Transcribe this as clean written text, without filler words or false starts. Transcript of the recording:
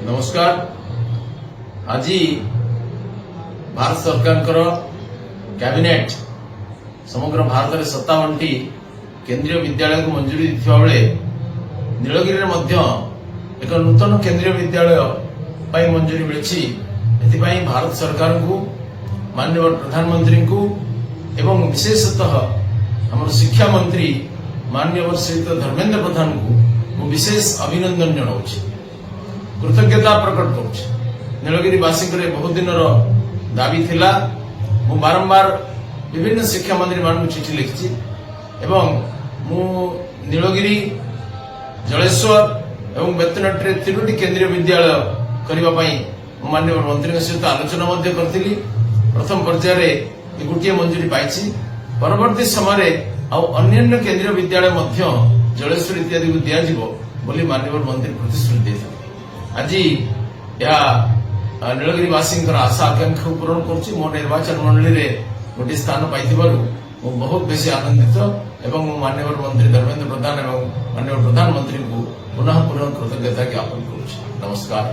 नमस्कार। आज भारत सरकार कैबिनेट समग्र भारत में 57टी केंद्रीय विद्यालय को मंजूरी देथिबा बेले नीलगिरी एक नूतन केंद्रीय विद्यालय पाई मंजूरी मिली। एथिपाई भारत सरकार को माननीय प्रधानमंत्री को एवं विशेषतः हमर शिक्षा मंत्री माननीय श्रीयुत धर्मेंद्र प्रधान को मु विशेष अभिनंदन जनाऊँ, कृतज्ञता प्रकट करुँ। नीलगिरीवासी बहुत दिन दाबी थिला। मु बारंबार विभिन्न शिक्षा मंत्री मान चिठी लिखी एवं मु नीलगिरी जलेश्वर एवं बेतनटी 3टी केंद्रीय विद्यालय करने माननीय मंत्री सहित आलोचना करी। प्रथम पर्याय गोटे मंजूरी पाई। परवर्ती समय अन्य केंद्रीय विद्यालय जलेश्वर इत्यादि को दिज्व बोली माननीय मंत्री प्रतिश्रुति देते। आज यह नीलगिरीवासी आशा आकांक्षा पूरण कर मो निर्वाचन मंडली में गोटे स्थान पाई बहुत बेसी आनंदित एवं माननीय मंत्री धर्मेंद्र प्रधान एवं माननीय प्रधानमंत्री को पुनः पुनः कृतज्ञता ज्ञापन करुँ। नमस्कार।